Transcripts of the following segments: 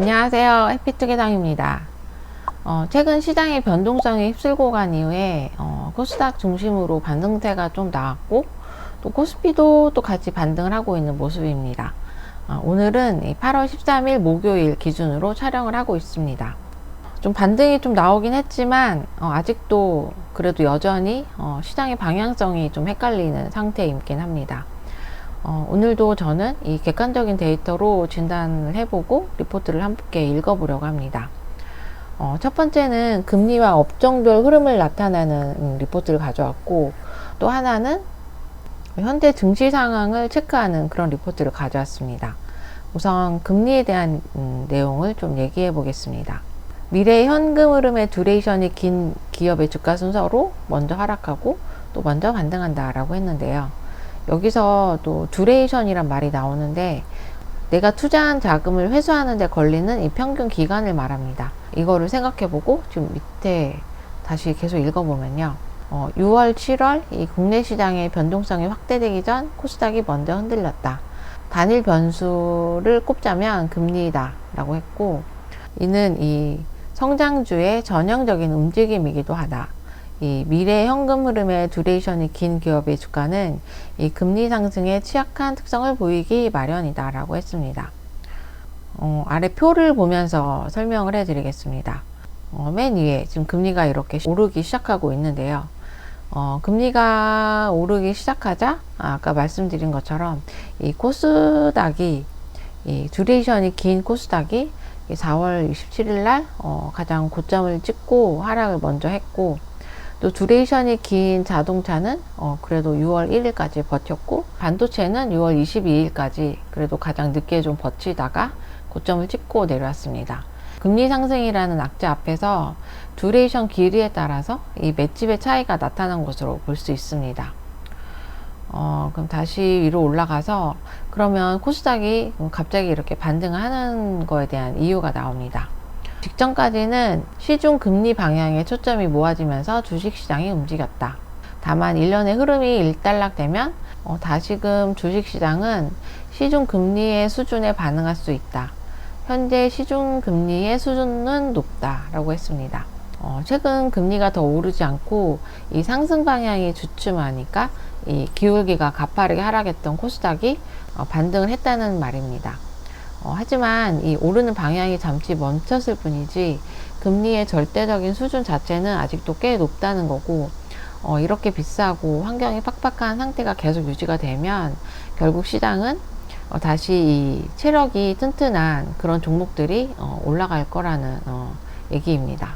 안녕하세요. 해피투게더입니다. 최근 시장의 변동성이 휩쓸고 간 이후에 코스닥 중심으로 반등세가 좀 나왔고 또 코스피도 또 같이 반등을 하고 있는 모습입니다. 오늘은 8월 13일 목요일 기준으로 촬영을 하고 있습니다. 좀 반등이 좀 나오긴 했지만 아직도 그래도 여전히 시장의 방향성이 좀 헷갈리는 상태이긴 합니다. 오늘도 저는 이 객관적인 데이터로 진단을 해보고 리포트를 함께 읽어보려고 합니다. 첫 번째는 금리와 업종별 흐름을 나타내는 리포트를 가져왔고, 또 하나는 현재 증시 상황을 체크하는 그런 리포트를 가져왔습니다. 우선 금리에 대한 내용을 좀 얘기해 보겠습니다. 미래의 현금 흐름의 듀레이션이 긴 기업의 주가 순서로 먼저 하락하고 또 먼저 반등한다 라고 했는데요. 여기서 또 듀레이션이란 말이 나오는데, 내가 투자한 자금을 회수하는 데 걸리는 이 평균 기간을 말합니다. 이거를 생각해보고 지금 밑에 다시 계속 읽어보면요. 6월, 7월 이 국내 시장의 변동성이 확대되기 전 코스닥이 먼저 흔들렸다. 단일 변수를 꼽자면 금리다 라고 했고, 이는 이 성장주의 전형적인 움직임이기도 하다. 이 미래 현금 흐름의 듀레이션이 긴 기업의 주가는 이 금리 상승에 취약한 특성을 보이기 마련이다 라고 했습니다. 아래 표를 보면서 설명을 해 드리겠습니다. 맨 위에 지금 금리가 이렇게 오르기 시작하고 있는데요. 금리가 오르기 시작하자 아까 말씀드린 것처럼 이 코스닥이 이 듀레이션이 긴 코스닥이 4월 27일 날 가장 고점을 찍고 하락을 먼저 했고, 또 듀레이션이 긴 자동차는 그래도 6월 1일까지 버텼고, 반도체는 6월 22일까지 그래도 가장 늦게 좀 버티다가 고점을 찍고 내려왔습니다. 금리 상승이라는 악재 앞에서 듀레이션 길이에 따라서 이 맷집의 차이가 나타난 것으로 볼 수 있습니다. 그럼 다시 위로 올라가서 그러면 코스닥이 갑자기 이렇게 반등을 하는 거에 대한 이유가 나옵니다. 직전까지는 시중 금리 방향에 초점이 모아지면서 주식시장이 움직였다. 다만 1년의 흐름이 일단락되면 다시금 주식시장은 시중 금리의 수준에 반응할 수 있다. 현재 시중 금리의 수준은 높다 라고 했습니다. 최근 금리가 더 오르지 않고 이 상승 방향이 주춤하니까 이 기울기가 가파르게 하락했던 코스닥이 반등을 했다는 말입니다. 하지만 이 오르는 방향이 잠시 멈췄을 뿐이지 금리의 절대적인 수준 자체는 아직도 꽤 높다는 거고, 이렇게 비싸고 환경이 팍팍한 상태가 계속 유지가 되면 결국 시장은 다시 이 체력이 튼튼한 그런 종목들이 올라갈 거라는 얘기입니다.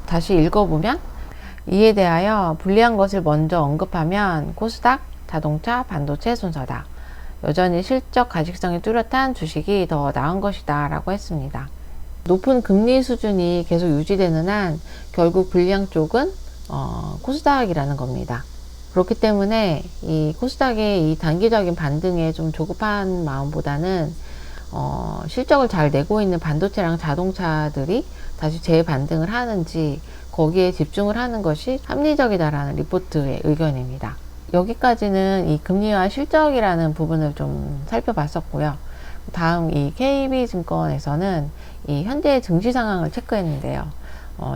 다시 읽어보면, 이에 대하여 불리한 것을 먼저 언급하면 코스닥, 자동차, 반도체 순서다. 여전히 실적 가식성이 뚜렷한 주식이 더 나은 것이다 라고 했습니다. 높은 금리 수준이 계속 유지되는 한 결국 불리한 쪽은 코스닥이라는 겁니다. 그렇기 때문에 이 코스닥의 이 단기적인 반등에 좀 조급한 마음보다는 실적을 잘 내고 있는 반도체랑 자동차들이 다시 재반등을 하는지 거기에 집중을 하는 것이 합리적이다라는 리포트의 의견입니다. 여기까지는 이 금리와 실적이라는 부분을 좀 살펴봤었고요. 다음 이 KB증권에서는 이 현재 증시 상황을 체크했는데요.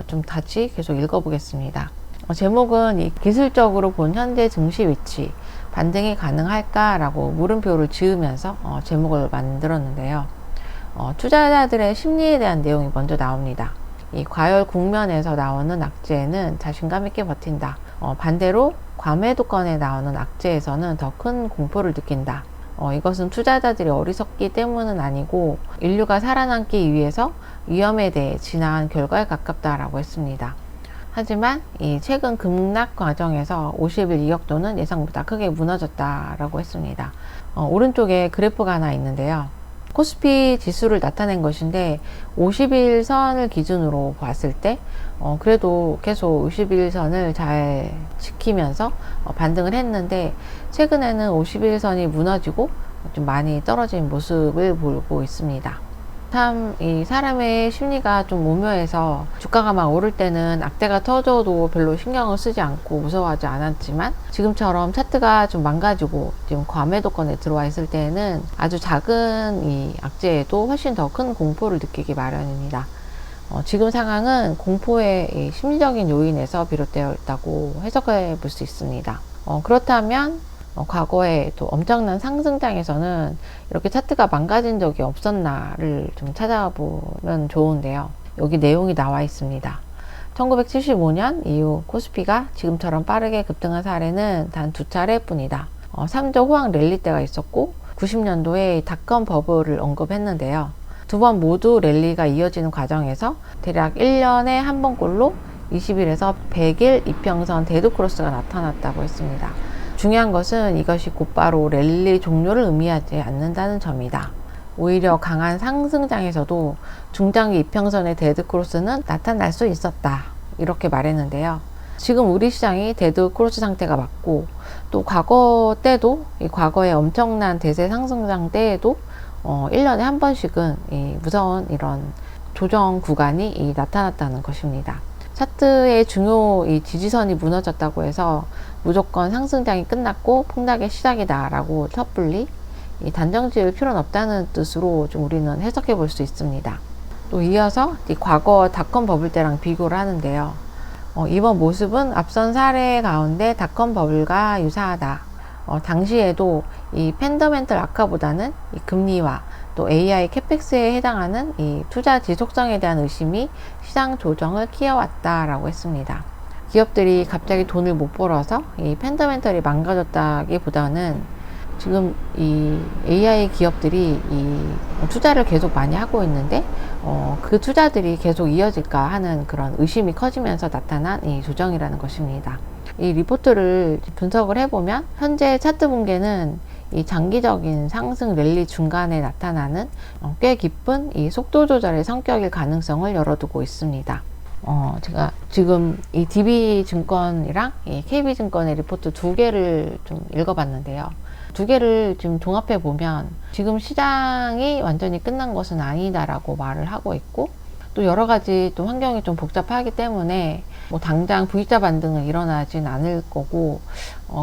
좀 다시 계속 읽어보겠습니다. 제목은 이 기술적으로 본 현재 증시 위치, 반등이 가능할까라고 물음표를 지으면서 제목을 만들었는데요. 투자자들의 심리에 대한 내용이 먼저 나옵니다. 이 과열 국면에서 나오는 악재는 자신감 있게 버틴다. 반대로 과매도권에 나오는 악재에서는 더 큰 공포를 느낀다. 이것은 투자자들이 어리석기 때문은 아니고 인류가 살아남기 위해서 위험에 대해 진화한 결과에 가깝다라고 했습니다. 하지만 이 최근 급락 과정에서 50일 이격도는 예상보다 크게 무너졌다라고 했습니다. 오른쪽에 그래프가 하나 있는데요. 코스피 지수를 나타낸 것인데 50일선을 기준으로 봤을 때 그래도 계속 50일선을 잘 지키면서 반등을 했는데, 최근에는 50일선이 무너지고 좀 많이 떨어진 모습을 보고 있습니다. 참 이 사람의 심리가 좀 오묘해서 주가가 막 오를 때는 악재가 터져도 별로 신경을 쓰지 않고 무서워하지 않았지만, 지금처럼 차트가 좀 망가지고 지금 과매도권에 들어와 있을 때에는 아주 작은 이 악재에도 훨씬 더 큰 공포를 느끼기 마련입니다. 지금 상황은 공포의 이 심리적인 요인에서 비롯되어 있다고 해석해 볼 수 있습니다. 그렇다면 과거에 또 엄청난 상승장에서는 이렇게 차트가 망가진 적이 없었나를 좀 찾아보면 좋은데요. 여기 내용이 나와 있습니다. 1975년 이후 코스피가 지금처럼 빠르게 급등한 사례는 단 2차례뿐이다. 3조 호황 랠리 때가 있었고 90년도에 닷컴 버블을 언급했는데요. 두 번 모두 랠리가 이어지는 과정에서 대략 1년에 한 번꼴로 20일에서 100일 이평선 데드크로스가 나타났다고 했습니다. 중요한 것은 이것이 곧바로 랠리 종료를 의미하지 않는다는 점이다. 오히려 강한 상승장에서도 중장기 이평선의 데드크로스는 나타날 수 있었다. 이렇게 말했는데요. 지금 우리 시장이 데드크로스 상태가 맞고, 또 과거 때도, 이 과거의 엄청난 대세 상승장 때에도 1년에 한 번씩은 이 무서운 이런 조정 구간이 나타났다는 것입니다. 차트의 중요 이 지지선이 무너졌다고 해서 무조건 상승장이 끝났고 폭락의 시작이다 라고 섣불리 단정 지을 필요는 없다는 뜻으로 좀 우리는 해석해 볼 수 있습니다. 또 이어서 이 과거 닷컴 버블 때랑 비교를 하는데요. 이번 모습은 앞선 사례 가운데 닷컴 버블과 유사하다. 당시에도 이 팬더멘털 악화보다는 이 금리와 또 AI 캐펙스에 해당하는 이 투자 지속성에 대한 의심이 시장 조정을 키워왔다라고 했습니다. 기업들이 갑자기 돈을 못 벌어서 이 팬더멘털이 망가졌다기보다는 지금 이 AI 기업들이 이 투자를 계속 많이 하고 있는데 그 투자들이 계속 이어질까 하는 그런 의심이 커지면서 나타난 이 조정이라는 것입니다. 이 리포트를 분석을 해보면 현재 차트 붕괴는 이 장기적인 상승 랠리 중간에 나타나는 꽤 깊은 이 속도 조절의 성격일 가능성을 열어두고 있습니다. 제가 지금 이 DB증권이랑 이 KB증권의 리포트 두 개를 좀 읽어봤는데요. 두 개를 지금 종합해 보면 지금 시장이 완전히 끝난 것은 아니다라고 말을 하고 있고, 또 여러 가지 또 환경이 좀 복잡하기 때문에 뭐 당장 V자 반등은 일어나진 않을 거고,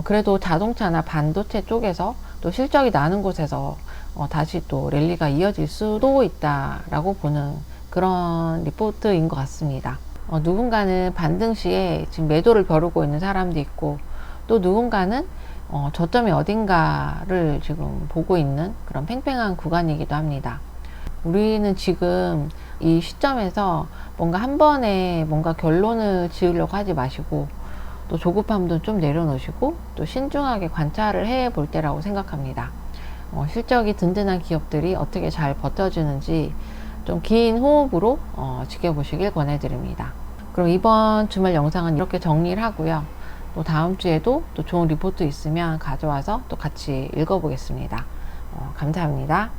그래도 자동차나 반도체 쪽에서 또 실적이 나는 곳에서 다시 또 랠리가 이어질 수도 있다라고 보는 그런 리포트인 것 같습니다. 누군가는 반등 시에 지금 매도를 벼르고 있는 사람도 있고, 또 누군가는 저점이 어딘가를 지금 보고 있는 그런 팽팽한 구간이기도 합니다. 우리는 지금 이 시점에서 뭔가 한 번에 뭔가 결론을 지으려고 하지 마시고, 또 조급함도 좀 내려놓으시고, 또 신중하게 관찰을 해 볼 때라고 생각합니다. 실적이 든든한 기업들이 어떻게 잘 버텨주는지 좀 긴 호흡으로 지켜보시길 권해드립니다. 그럼 이번 주말 영상은 이렇게 정리를 하고요. 또 다음 주에도 또 좋은 리포트 있으면 가져와서 또 같이 읽어보겠습니다. 감사합니다.